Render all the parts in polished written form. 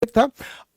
था।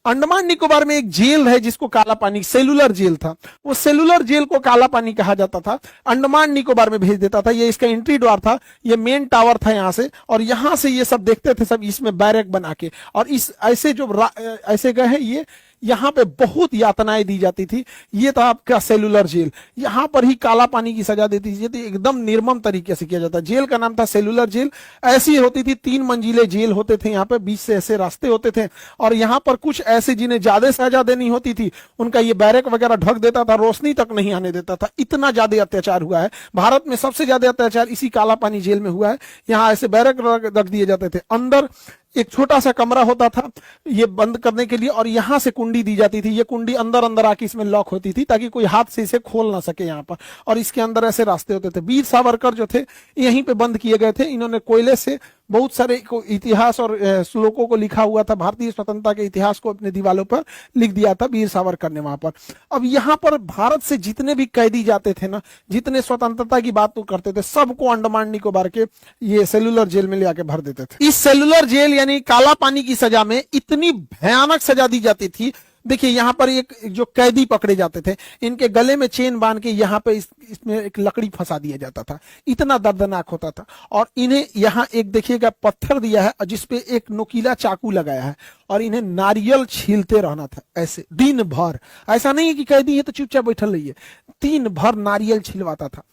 अंडमान निकोबार में एक जेल है जिसको काला पानी, सेलुलर जेल था, वो सेलुलर जेल को काला पानी कहा जाता था, अंडमान निकोबार में भेज देता था। ये इसका एंट्री द्वार था, ये मेन टावर था यहाँ से, और यहाँ से ये सब देखते थे सब इसमें बैरक बना के। और इस ऐसे जो ऐसे गए हैं ये, यहाँ पे बहुत यातनाएं दी जाती थी। ये था आपका सेलुलर जेल, यहाँ पर ही काला पानी की सजा देती थी, एकदम निर्मम तरीके से किया जाता। जेल का नाम था सेलुलर जेल। ऐसी होती थी, 3 मंजिले जेल होते थे, यहाँ पे बीच से ऐसे रास्ते होते थे, और यहाँ पर कुछ ऐसे जिन्हें ज्यादा सजा देनी होती थी उनका ये बैरक वगैरह ढक देता था, रोशनी तक नहीं आने देता था। इतना ज्यादा अत्याचार हुआ है, भारत में सबसे ज्यादा अत्याचार इसी काला पानी जेल में हुआ है। यहाँ ऐसे बैरक रख दिए जाते थे, अंदर एक छोटा सा कमरा होता था ये बंद करने के लिए, और यहां से कुंडी दी जाती थी। ये कुंडी अंदर अंदर आके इसमें लॉक होती थी ताकि कोई हाथ से इसे खोल ना सके यहाँ पर, और इसके अंदर ऐसे रास्ते होते थे। वीर सावरकर जो थे यहीं पे बंद किए गए थे। इन्होंने कोयले से बहुत सारे इतिहास और श्लोकों को लिखा हुआ था, भारतीय स्वतंत्रता के इतिहास को अपने दीवारों पर लिख दिया था वीर सावरकर ने वहां पर। अब यहाँ पर भारत से जितने भी कैदी जाते थे ना, जितने स्वतंत्रता की बात करते थे, सबको अंडमान निकोबार के ये सेलुलर जेल में ले आके भर देते थे। इस सेलुलर जेल यानी काला पानी की सजा में इतनी भयानक सजा दी जाती थी। देखिए यहाँ पर एक जो कैदी पकड़े जाते थे, इनके गले में चेन बांध के यहाँ पे इसमें एक लकड़ी फंसा दिया जाता था। इतना दर्दनाक होता था। और इन्हें यहाँ एक देखिएगा पत्थर दिया है जिसपे एक नुकीला चाकू लगाया है, और इन्हें नारियल छीलते रहना था ऐसे दिन भर। ऐसा नहीं है कि कैदी है तो चुपचाप बैठल रहिए, दिन भर नारियल छिलवाता था।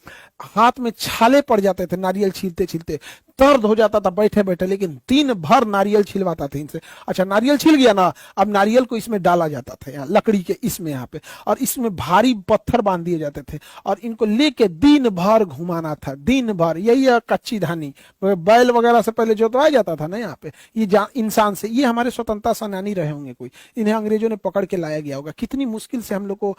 हाथ में छाले पड़ जाते थे नारियल छीलते छीलते, दर्द हो जाता था बैठे बैठे, लेकिन दिन भर नारियल छिलवाता था इनसे। अच्छा, नारियल छिल गया ना, अब नारियल को इसमें डाला जाता था, यहाँ लकड़ी के इसमें यहाँ पे, और इसमें भारी पत्थर बांध दिए जाते थे, और इनको लेके दिन भर घुमाना था, दिन भर। यही है कच्ची धानी, बैल वगैरह से पहले जोतवाया जाता था ना यहाँ पे, ये इंसान से। ये हमारे स्वतंत्रता सेनानी रहे होंगे कोई, इन्हें अंग्रेजों ने पकड़ के लाया गया होगा। कितनी मुश्किल से हम लोग को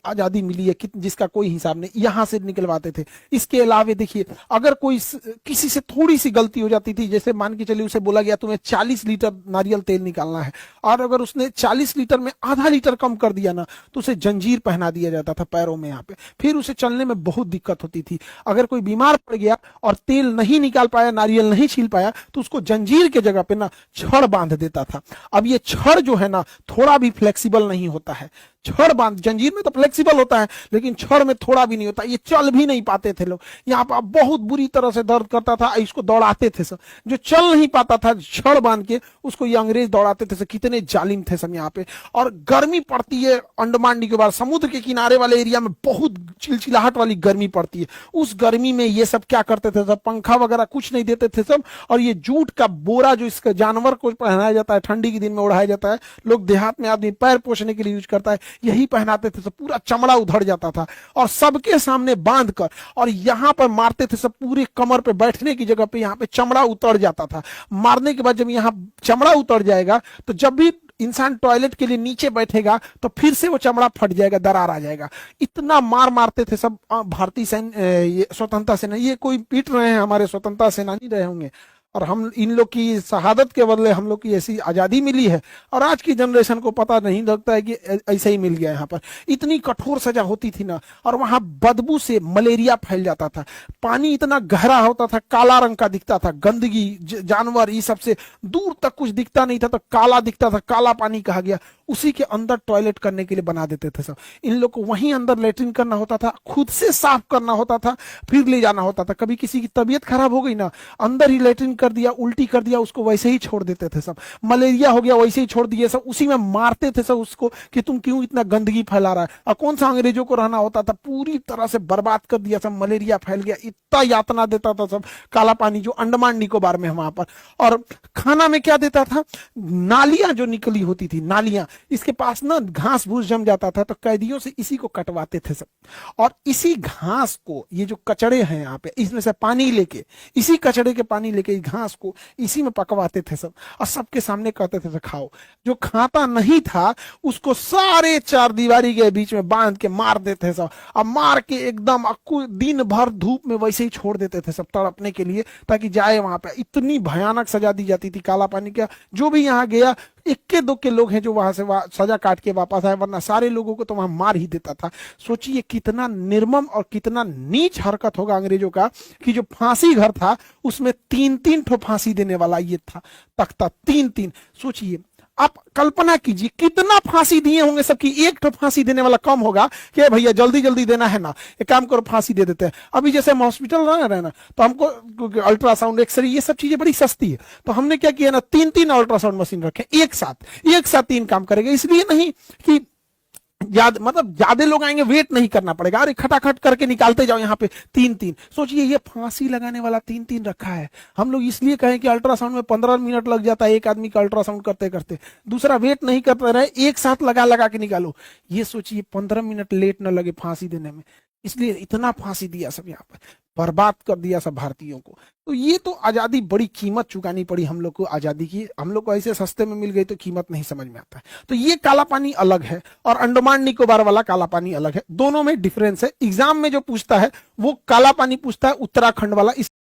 आजादी मिली है, जिसका कोई हिसाब नहीं, यहाँ से निकलवाते थे। इसके अलावा देखिए, अगर कोई किसी से थोड़ी सी गलती हो जाती थी, जैसे मान के चलिए उसे बोला गया तुम्हें 40 लीटर नारियल तेल निकालना है, और अगर उसने 40 लीटर में आधा लीटर कम कर दिया ना, तो उसे जंजीर पहना दिया जाता था पैरों में यहाँ पे, फिर उसे चलने में बहुत दिक्कत होती थी। अगर कोई बीमार पड़ गया और तेल नहीं निकाल पाया, नारियल नहीं छील पाया, तो उसको जंजीर के जगह पे ना छड़ बांध देता था। अब ये छड़ जो है ना थोड़ा भी फ्लेक्सिबल नहीं होता है। छड़ बांध, जंजीर में तो फ्लेक्सिबल होता है, लेकिन छड़ में थोड़ा भी नहीं होता। ये चल भी नहीं पाते थे लोग, यहाँ पर बहुत बुरी तरह से दर्द करता था। इसको दौड़ाते थे सब, जो चल नहीं पाता था छड़ बांध के, उसको ये अंग्रेज दौड़ाते थे। कितने जालिम थे सब यहाँ पे। और गर्मी पड़ती है अंडमान निकोबार, समुद्र के किनारे वाले एरिया में बहुत चिलचिलाहट वाली गर्मी पड़ती है। उस गर्मी में ये सब क्या करते थे सब, पंखा वगैरह कुछ नहीं देते थे सब, और ये जूट का बोरा जो इसका जानवर को पहनाया जाता है, ठंडी के दिन में ओढ़ाया जाता है, लोग देहात में आदमी पैर पोछने के लिए यूज करता है, यही पहनाते थे सब। पूरा चमड़ा उधड़ जाता था, और सबके सामने बांध कर और यहाँ पर मारते थे सब। पूरे कमर पे बैठने की जगह पे यहाँ पे चमड़ा उतर जाता था। मारने के बाद जब यहाँ चमड़ा उतर जाएगा, तो जब भी इंसान टॉयलेट के लिए नीचे बैठेगा तो फिर से वो चमड़ा फट जाएगा, दरार आ जाएगा। इतना मार मारते थे सब भारतीय स्वतंत्रता सेना। ये कोई पीट रहे हैं, हमारे स्वतंत्रता सेनानी रहे होंगे, और हम इन लोग की शहादत के बदले हम लोग की ऐसी आजादी मिली है, और आज की जनरेशन को पता नहीं लगता है कि ऐसा ही मिल गया। यहाँ पर इतनी कठोर सजा होती थी ना, और वहां बदबू से मलेरिया फैल जाता था। पानी इतना गहरा होता था, काला रंग का दिखता था, गंदगी जानवर ये सबसे दूर तक कुछ दिखता नहीं था, तो काला दिखता था, काला पानी कहा गया। उसी के अंदर टॉयलेट करने के लिए बना देते थे सब। इन लोग को वहीं अंदर लेटरिन करना होता था, खुद से साफ करना होता था, फिर ले जाना होता था। कभी किसी की तबीयत खराब हो गई ना, अंदर ही लेटरिन कर दिया, उल्टी कर दिया, उसको वैसे ही छोड़ देते थे सब। मलेरिया हो गया, वैसे ही छोड़ दिए सब, उसी में मारते थे सब उसको कि तुम क्यों इतना गंदगी फैला रहा है। और कौन सा अंग्रेजों को रहना होता था, पूरी तरह से बर्बाद कर दिया सब, मलेरिया फैल गया। इतना यातना देता था सब काला पानी जो अंडमान निकोबार में वहां पर। और खाना में क्या देता था, नालियां जो निकली होती थी, नालियां, इसके पास ना घास भूस जम जाता था, तो कैदियों से इसी को कटवाते थे सब। और इसी घास को, ये जो कचड़े हैं यहाँ पे, इसमें से पानी लेके, इसी कचड़े के पानी लेके घास को इसी में पकवाते थे सब, और सबके सामने कहते थे खाओ। जो खाता नहीं था उसको सारे चार दीवारी के बीच में बांध के मार देते सब, और मार के एकदम दिन भर धूप में वैसे ही छोड़ देते थे सब तड़पने के लिए, ताकि जाए वहां पे। इतनी भयानक सजा दी जाती थी काला पानी का। जो भी यहाँ गया, इक्के दुक्के लोग हैं जो वहां से सजा काट के वापस आए, वरना सारे लोगों को तो वहां मार ही देता था। सोचिए कितना निर्मम और कितना नीच हरकत होगा अंग्रेजों का, कि जो फांसी घर था उसमें 3-3 ठो फांसी देने वाला ये था तख्ता, 3-3। सोचिए आप कल्पना कीजिए कितना फांसी दिए होंगे सबकी, एक तो फांसी देने वाला कम होगा कि भैया जल्दी जल्दी देना है ना, एक काम करो फांसी दे देते हैं। अभी जैसे हम हॉस्पिटल रह रहे हैं ना, तो हमको अल्ट्रासाउंड एक्सरे ये सब चीजें बड़ी सस्ती है, तो हमने क्या किया ना, 3-3 अल्ट्रासाउंड मशीन रखे एक साथ 3 काम करेगा। इसलिए नहीं कि ज्यादा लोग आएंगे, वेट नहीं करना पड़ेगा, अरे खटाखट करके निकालते जाओ यहाँ पे 3-3। सोचिए ये फांसी लगाने वाला 3-3 रखा है। हम लोग इसलिए कहें कि अल्ट्रासाउंड में 15 मिनट लग जाता है एक आदमी का अल्ट्रासाउंड करते करते, दूसरा वेट नहीं करते रहे, एक साथ लगा लगा के निकालो। ये सोचिए 15 मिनट लेट न लगे फांसी देने में, इसलिए इतना फांसी दिया सब, यहाँ पर बर्बाद कर दिया सब भारतीयों को। तो ये तो आजादी, बड़ी कीमत चुकानी पड़ी हम लोग को आजादी की, हम लोग को ऐसे सस्ते में मिल गई तो कीमत नहीं समझ में आता है। तो ये काला पानी अलग है और अंडमान निकोबार वाला काला पानी अलग है, दोनों में डिफरेंस है। एग्जाम में जो पूछता है वो काला पानी पूछता है उत्तराखंड वाला।